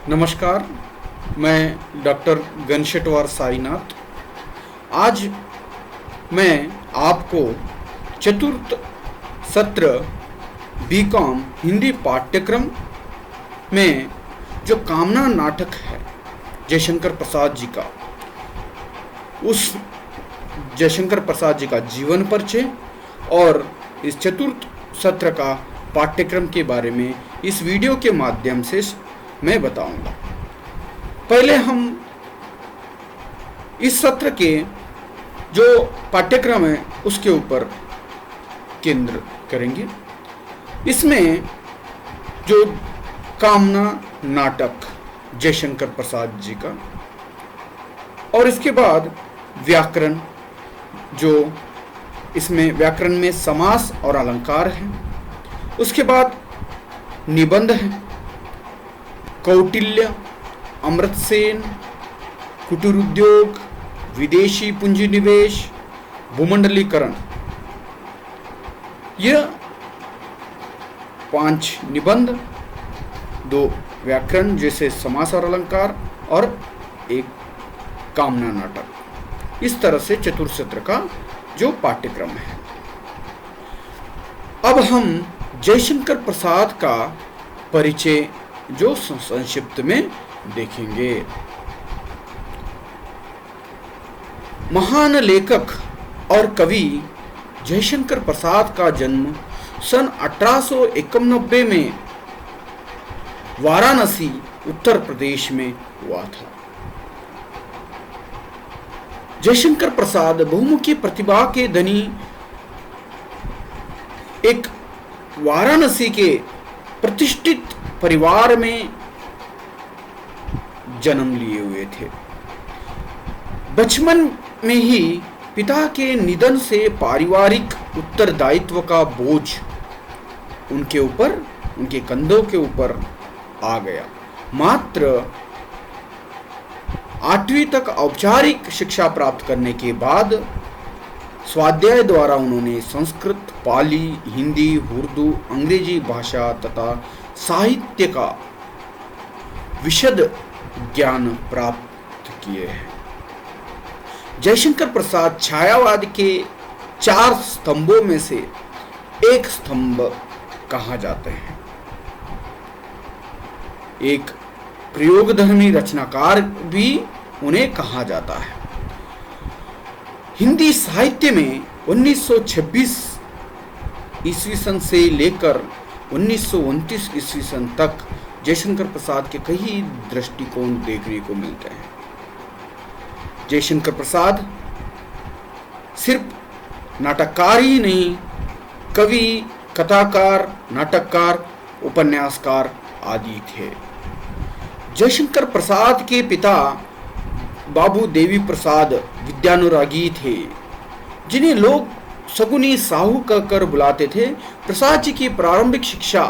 नमस्कार। मैं डॉक्टर गणशेटवार साईनाथ। आज मैं आपको चतुर्थ सत्र बीकॉम हिंदी पाठ्यक्रम में जो कामना नाटक है जयशंकर प्रसाद जी का, उस जयशंकर प्रसाद जी का जीवन परिचय और इस चतुर्थ सत्र का पाठ्यक्रम के बारे में इस वीडियो के माध्यम से मैं बताऊंगा। पहले हम इस सत्र के जो पाठ्यक्रम है उसके ऊपर केंद्र करेंगे। इसमें जो कामना नाटक जयशंकर प्रसाद जी का, और इसके बाद व्याकरण, जो इसमें व्याकरण में समास और अलंकार है। उसके बाद निबंध है, कौटिल्य, अमृतसेन, कुटीर उद्योग, विदेशी पूंजी निवेश, भूमंडलीकरण। यह 5 निबंध, 2 व्याकरण जैसे समास और अलंकार और एक कामना नाटक। इस तरह से चतुर्थ सत्र का जो पाठ्यक्रम है। अब हम जयशंकर प्रसाद का परिचय जो संक्षिप्त में देखेंगे। महान लेखक और कवि जयशंकर प्रसाद का जन्म सन 1891 में वाराणसी, उत्तर प्रदेश में हुआ था। जयशंकर प्रसाद बहुमुखी प्रतिभा के धनी एक वाराणसी के प्रतिष्ठित परिवार में जन्म लिए हुए थे। बचपन में ही पिता के निधन से पारिवारिक उत्तरदायित्व का बोझ उनके ऊपर, उनके कंधों के ऊपर आ गया। मात्र 8वीं तक औपचारिक शिक्षा प्राप्त करने के बाद स्वाध्याय द्वारा उन्होंने संस्कृत, पाली, हिंदी, उर्दू, अंग्रेजी भाषा तथा साहित्य का विशद ज्ञान प्राप्त किए हैं। जयशंकर प्रसाद छायावाद के 4 स्तंभों में से एक स्तंभ कहा जाते हैं। एक प्रयोगधर्मी रचनाकार भी उन्हें कहा जाता है। हिंदी साहित्य में 1926 ईस्वी सन से लेकर 1929 ईस्वी सन तक जयशंकर प्रसाद के कई दृष्टिकोण देखने को मिलते हैं। जयशंकर प्रसाद सिर्फ नाटककार ही नहीं, कवि, कथाकार, नाटककार, उपन्यासकार आदि थे। जयशंकर प्रसाद के पिता बाबू देवी प्रसाद विद्यानुरागी थे, जिन्हें लोग सगुनी साहू कहकर बुलाते थे। प्रसाद जी की प्रारंभिक शिक्षा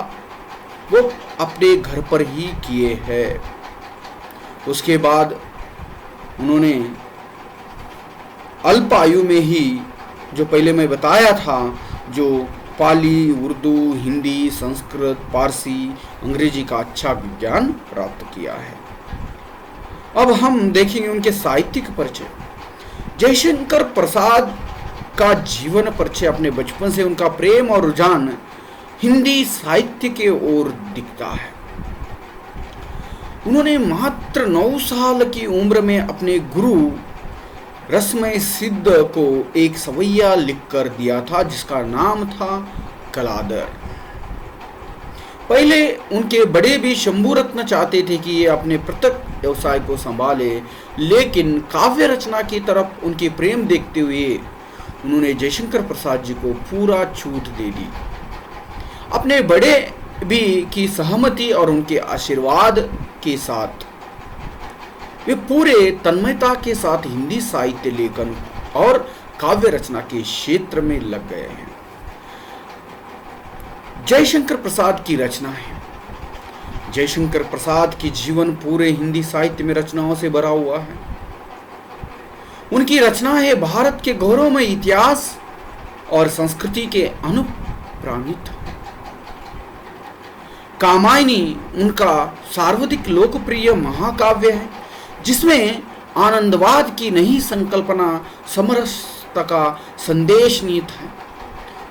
वो अपने घर पर ही किए हैं। उसके बाद उन्होंने अल्प आयु में ही, जो पहले मैं बताया था, जो पाली, उर्दू, हिंदी, संस्कृत, पारसी, अंग्रेजी का अच्छा विज्ञान प्राप्त किया है। अब हम देखेंगे उनके साहित्यिक परिचय। जयशंकर प्रसाद का जीवन परिचय अपने बचपन से उनका प्रेम और रुझान हिंदी साहित्य के ओर दिखता है। उन्होंने मात्र 9 साल की उम्र में अपने गुरु रसमय सिद्ध को एक सवैया लिखकर दिया था, जिसका नाम था कलादर। पहले उनके बड़े भी शंभू रत्न चाहते थे कि ये अपने पृथक व्यवसाय को संभाले, लेकिन काव्य रचना की तरफ उनकी प्रेम देखते हुए उन्होंने जयशंकर प्रसाद जी को पूरा छूट दे दी। अपने बड़े भी की सहमति और उनके आशीर्वाद के साथ वे पूरे तन्मयता के साथ हिंदी साहित्य लेखन और काव्य रचना के क्षेत्र में लग गए हैं। जयशंकर प्रसाद की रचना है। जयशंकर प्रसाद की जीवन पूरे हिंदी साहित्य में रचनाओं से भरा हुआ है। उनकी रचनाएं भारत के गौरवमय इतिहास और संस्कृति के अनुप्राणित। कामायनी उनका सर्वाधिक लोकप्रिय महाकाव्य है, जिसमें आनंदवाद की नई संकल्पना समरसता का संदेश निहित है।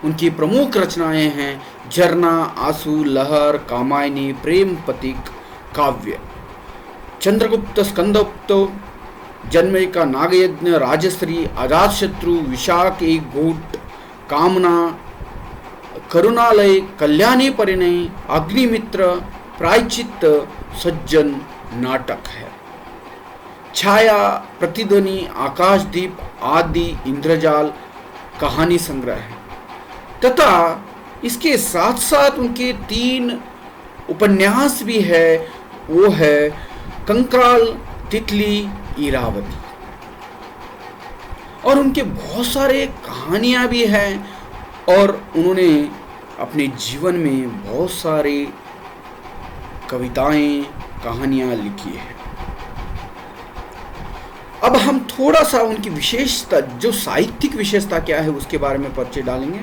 उनकी प्रमुख रचनाएं हैं झरना, आंसू, लहर, कामायनी, प्रेम पथिक काव्य, चंद्रगुप्त, स्कंदगुप्त, जन्मयिका, नागयज्ञ, राजश्री, अजातशत्रु, विशाख, एक घूट, कामना, करुणालय, कल्याणी परिणय, अग्निमित्र, प्रायश्चित्त, सज्जन नाटक है। छाया, प्रतिध्वनि, आकाशदीप आदि इंद्रजाल कहानी संग्रह है तथा इसके साथ साथ उनके 3 उपन्यास भी है, वो है कंकाल, तितली, इरावती। और उनके बहुत सारे कहानियां भी हैं और उन्होंने अपने जीवन में बहुत सारे कविताएं, कहानियां लिखी है। अब हम थोड़ा सा उनकी विशेषता, जो साहित्यिक विशेषता क्या है, उसके बारे में परिचय डालेंगे।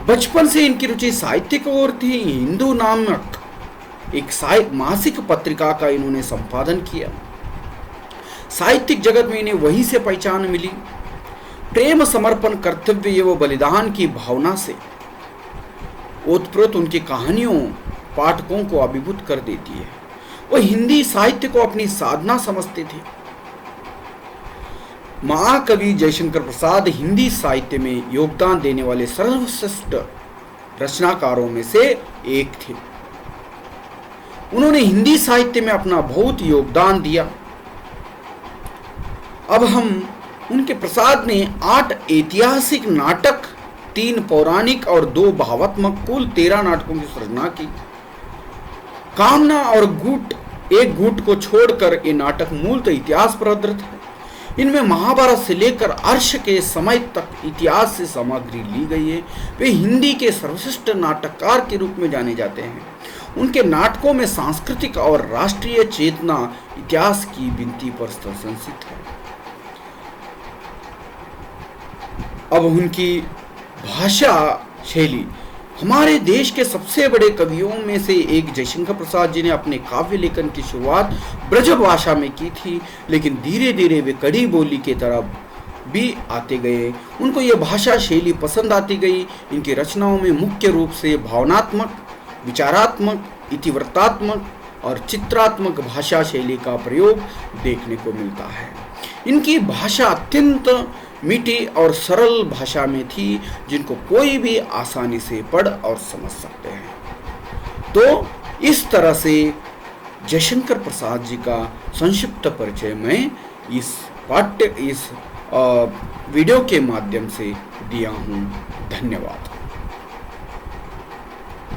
बचपन से इनकी रुचि साहित्य की ओर थी। हिंदू नामक एक मासिक पत्रिका का इन्होंने संपादन किया। साहित्यिक जगत में इन्हें वहीं से पहचान मिली। प्रेम, समर्पण, कर्तव्य एवं बलिदान की भावना से ओतप्रोत उनकी कहानियों पाठकों को अभिभूत कर देती है। वो हिंदी साहित्य को अपनी साधना समझते थे। महाकवि जयशंकर प्रसाद हिंदी साहित्य में योगदान देने वाले सर्वश्रेष्ठ रचनाकारों में से एक थे। उन्होंने हिंदी साहित्य में अपना बहुत योगदान दिया। अब हम उनके प्रसाद ने 8 ऐतिहासिक नाटक, 3 पौराणिक और 2 भावात्मक, कुल 13 नाटकों की सृजना की। कामना और घूट, एक घूट को छोड़कर ये नाटक मूलतः इतिहास पर आधारित है। इनमें महाभारत से लेकर अर्श के समय तक इतिहास से सामग्री ली गई है। वे हिंदी के सर्वश्रेष्ठ नाटककार के रूप में जाने जाते हैं। उनके नाटकों में सांस्कृतिक और राष्ट्रीय चेतना इतिहास की भित्ति पर संचित है। अब उनकी भाषा शैली, हमारे देश के सबसे बड़े कवियों में से एक जयशंकर प्रसाद जी ने अपने काव्य लेखन की शुरुआत ब्रज भाषा में की थी, लेकिन धीरे धीरे वे कड़ी बोली के तरफ भी आते गए। उनको ये भाषा शैली पसंद आती गई। इनकी रचनाओं में मुख्य रूप से भावनात्मक, विचारात्मक, इतिवृत्तात्मक और चित्रात्मक भाषा शैली का प्रयोग देखने को मिलता है। इनकी भाषा अत्यंत मीठी और सरल भाषा में थी, जिनको कोई भी आसानी से पढ़ और समझ सकते हैं। तो इस तरह से जयशंकर प्रसाद जी का संक्षिप्त परिचय मैं इस वीडियो के माध्यम से दिया हूँ। धन्यवाद।